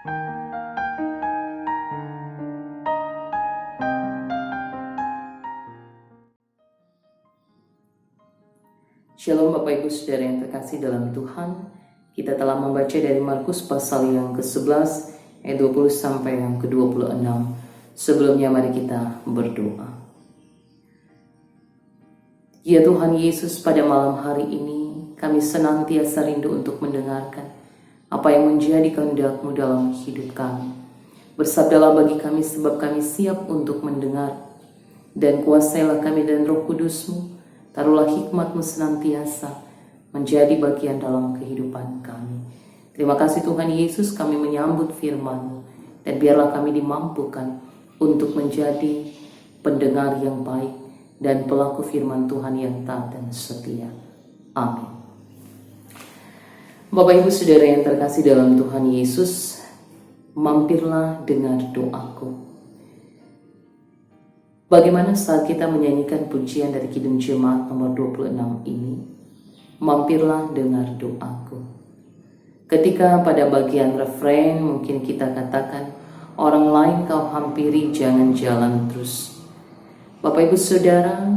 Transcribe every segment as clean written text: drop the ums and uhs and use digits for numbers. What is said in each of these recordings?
Shalom Bapak Ibu Saudara yang terkasih dalam Tuhan. Kita telah membaca dari Markus pasal yang ke-11 ayat 20 sampai yang ke-26. Sebelumnya mari kita berdoa. Ya Tuhan Yesus, pada malam hari ini kami senantiasa rindu untuk mendengarkan apa yang menjadi kehendak-Mu dalam hidup kami. Bersabdalah bagi kami sebab kami siap untuk mendengar, dan kuasailah kami dan Roh Kudus-Mu. Taruhlah hikmat-Mu senantiasa menjadi bagian dalam kehidupan kami. Terima kasih Tuhan Yesus, kami menyambut firman-Mu, dan biarlah kami dimampukan untuk menjadi pendengar yang baik dan pelaku firman Tuhan yang taat dan setia. Amin. Bapak Ibu Saudara yang terkasih dalam Tuhan Yesus, mampirlah dengar doaku. Bagaimana saat kita menyanyikan pujian dari Kidung Jemaat nomor 26 ini? Mampirlah dengar doaku. Ketika pada bagian refrain mungkin kita katakan, orang lain kau hampiri, jangan jalan terus. Bapak Ibu Saudara,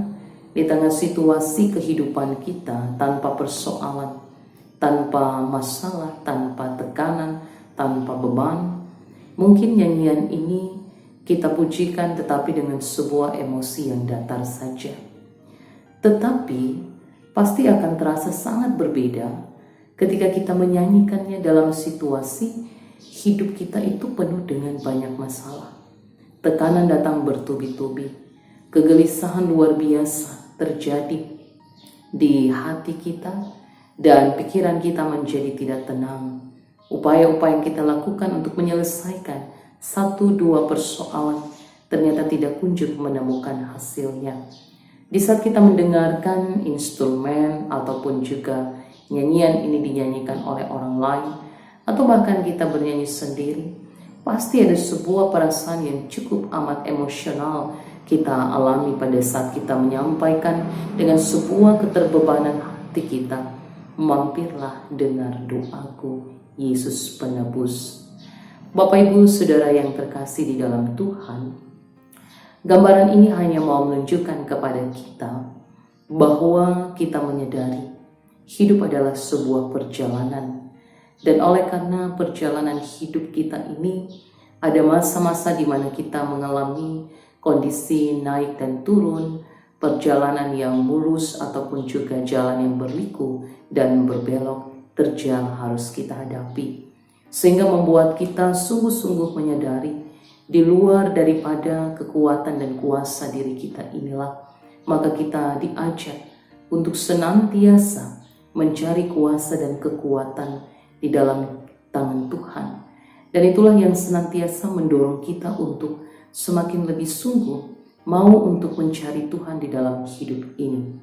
di tengah situasi kehidupan kita tanpa persoalan, tanpa masalah, tanpa tekanan, tanpa beban, mungkin nyanyian ini kita pujikan tetapi dengan sebuah emosi yang datar saja. Tetapi pasti akan terasa sangat berbeda ketika kita menyanyikannya dalam situasi hidup kita itu penuh dengan banyak masalah. Tekanan datang bertubi-tubi, kegelisahan luar biasa terjadi di hati kita, dan pikiran kita menjadi tidak tenang. Upaya-upaya yang kita lakukan untuk menyelesaikan satu dua persoalan ternyata tidak kunjung menemukan hasilnya. Di saat kita mendengarkan instrumen ataupun juga nyanyian ini dinyanyikan oleh orang lain, atau bahkan kita bernyanyi sendiri, pasti ada sebuah perasaan yang cukup amat emosional kita alami pada saat kita menyampaikan dengan sebuah keterbebanan hati kita. Mampirlah dengar doaku, Yesus Penebus. Bapak Ibu Saudara yang terkasih di dalam Tuhan, gambaran ini hanya mau menunjukkan kepada kita bahwa kita menyadari hidup adalah sebuah perjalanan, dan oleh karena perjalanan hidup kita ini ada masa-masa di mana kita mengalami kondisi naik dan turun, perjalanan yang mulus ataupun juga jalan yang berliku dan berbelok terjal harus kita hadapi. Sehingga membuat kita sungguh-sungguh menyadari di luar daripada kekuatan dan kuasa diri kita inilah, maka kita diajak untuk senantiasa mencari kuasa dan kekuatan di dalam tangan Tuhan. Dan itulah yang senantiasa mendorong kita untuk semakin lebih sungguh mau untuk mencari Tuhan di dalam hidup ini.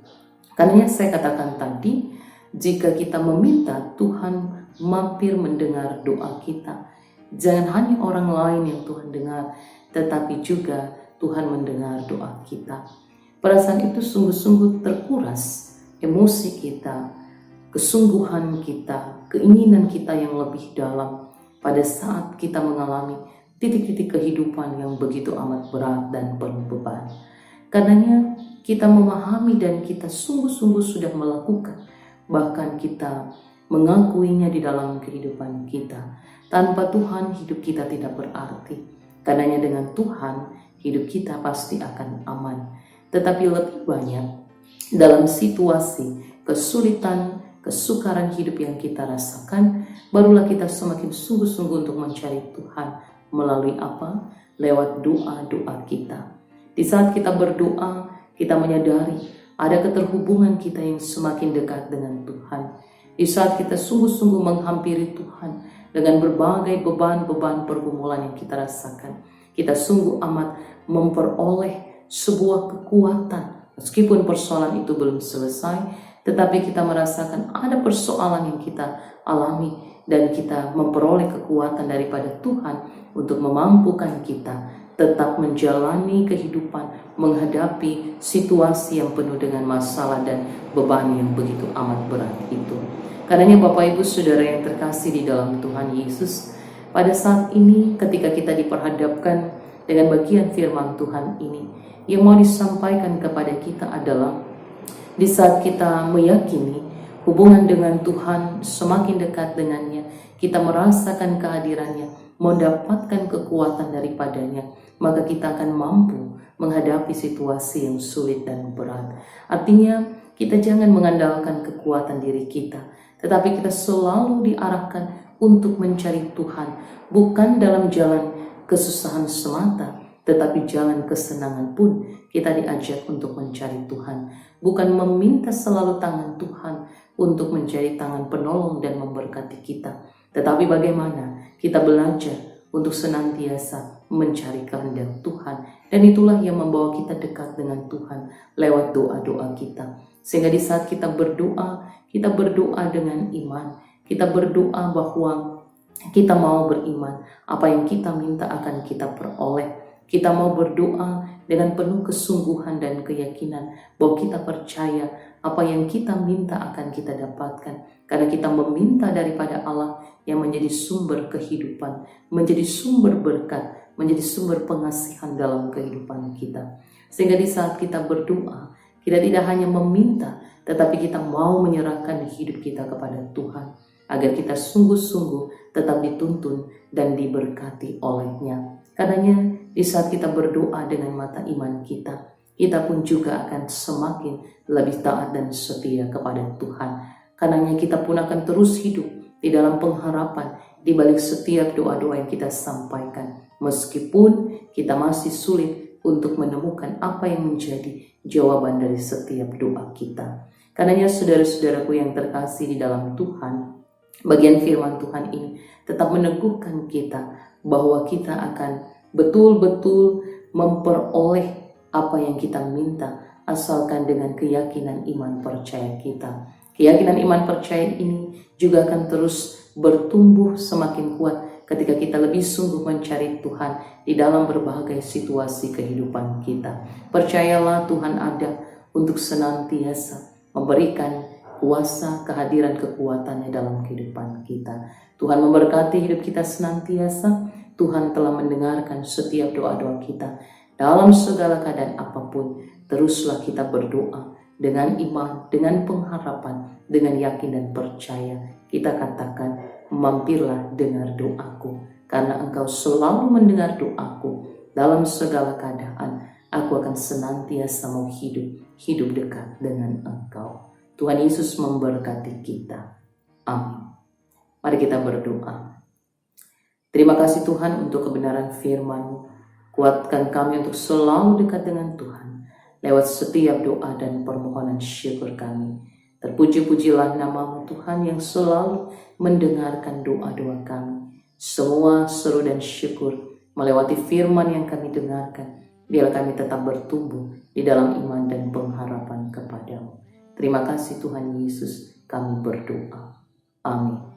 Karena saya katakan tadi, jika kita meminta Tuhan mampir mendengar doa kita, jangan hanya orang lain yang Tuhan dengar, tetapi juga Tuhan mendengar doa kita. Perasaan itu sungguh-sungguh terkuras, emosi kita, kesungguhan kita, keinginan kita yang lebih dalam pada saat kita mengalami titik-titik kehidupan yang begitu amat berat dan penuh beban. Karenanya kita memahami dan kita sungguh-sungguh sudah melakukan, bahkan kita mengakuinya di dalam kehidupan kita. Tanpa Tuhan hidup kita tidak berarti. Karenanya dengan Tuhan hidup kita pasti akan aman. Tetapi lebih banyak dalam situasi kesulitan, kesukaran hidup yang kita rasakan, barulah kita semakin sungguh-sungguh untuk mencari Tuhan. Melalui apa? Lewat doa-doa kita. Di saat kita berdoa, kita menyadari ada keterhubungan kita yang semakin dekat dengan Tuhan. Di saat kita sungguh-sungguh menghampiri Tuhan dengan berbagai beban-beban pergumulan yang kita rasakan, kita sungguh amat memperoleh sebuah kekuatan. Meskipun persoalan itu belum selesai, tetapi kita merasakan ada persoalan yang kita alami, dan kita memperoleh kekuatan daripada Tuhan untuk memampukan kita tetap menjalani kehidupan, menghadapi situasi yang penuh dengan masalah dan beban yang begitu amat berat itu. Karenanya Bapak Ibu Saudara yang terkasih di dalam Tuhan Yesus, pada saat ini ketika kita diperhadapkan dengan bagian firman Tuhan ini, yang mau disampaikan kepada kita adalah di saat kita meyakini hubungan dengan Tuhan semakin dekat dengannya, kita merasakan kehadirannya, mendapatkan kekuatan daripadanya, maka kita akan mampu menghadapi situasi yang sulit dan berat. Artinya kita jangan mengandalkan kekuatan diri kita, tetapi kita selalu diarahkan untuk mencari Tuhan, bukan dalam jalan kesusahan semata, tetapi jalan kesenangan pun kita diajak untuk mencari Tuhan, bukan meminta selalu tangan Tuhan untuk menjadi tangan penolong dan memberkati kita, tetapi bagaimana kita belajar untuk senantiasa mencari kehendak Tuhan, dan itulah yang membawa kita dekat dengan Tuhan lewat doa-doa kita. Sehingga di saat kita berdoa dengan iman, kita berdoa bahwa kita mau beriman, apa yang kita minta akan kita peroleh. Kita mau berdoa dengan penuh kesungguhan dan keyakinan bahwa kita percaya apa yang kita minta akan kita dapatkan, karena kita meminta daripada Allah yang menjadi sumber kehidupan, menjadi sumber berkat, menjadi sumber pengasihan dalam kehidupan kita. Sehingga di saat kita berdoa, kita tidak hanya meminta, tetapi kita mau menyerahkan hidup kita kepada Tuhan, agar kita sungguh-sungguh tetap dituntun dan diberkati olehnya. Karenanya di saat kita berdoa dengan mata iman kita, kita pun juga akan semakin lebih taat dan setia kepada Tuhan. Karenanya kita pun akan terus hidup di dalam pengharapan di balik setiap doa-doa yang kita sampaikan, meskipun kita masih sulit untuk menemukan apa yang menjadi jawaban dari setiap doa kita. Karenanya saudara-saudaraku yang terkasih di dalam Tuhan, bagian firman Tuhan ini tetap meneguhkan kita bahwa kita akan betul-betul memperoleh apa yang kita minta, asalkan dengan keyakinan iman percaya kita. Keyakinan iman percaya ini juga akan terus bertumbuh semakin kuat ketika kita lebih sungguh mencari Tuhan di dalam berbagai situasi kehidupan kita. Percayalah Tuhan ada untuk senantiasa memberikan kuasa, kehadiran, kekuatannya dalam kehidupan kita. Tuhan memberkati hidup kita senantiasa. Tuhan telah mendengarkan setiap doa-doa kita. Dalam segala keadaan apapun, teruslah kita berdoa dengan iman, dengan pengharapan, dengan yakin dan percaya. Kita katakan, mampirlah dengar doaku, karena Engkau selalu mendengar doaku. Dalam segala keadaan, aku akan senantiasa mau hidup dekat dengan Engkau. Tuhan Yesus memberkati kita. Amin. Mari kita berdoa. Terima kasih Tuhan untuk kebenaran firman-Mu. Kuatkan kami untuk selalu dekat dengan Tuhan lewat setiap doa dan permohonan syukur kami. Terpuji-pujilah nama-Mu Tuhan yang selalu mendengarkan doa-doa kami. Semua seru dan syukur melewati firman yang kami dengarkan, biar kami tetap bertumbuh di dalam iman dan pengharapan kepada-Mu. Terima kasih Tuhan Yesus, kami berdoa. Amin.